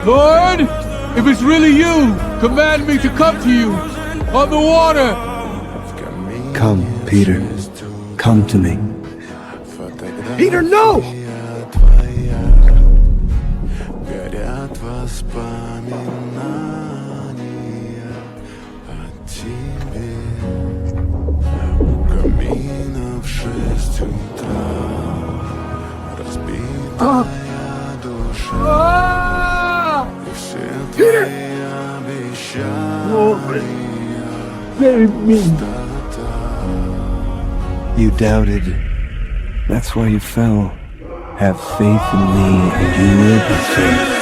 Lord, if it's really you, command me to come to you on the water. Come, Peter. Come to me. Peter, no! Горят воспоминания о тебе. У камина в 6 утра разбитая душа. И все твои обещания. You doubted. That's why you fell. Have faith in me, and you will have faith.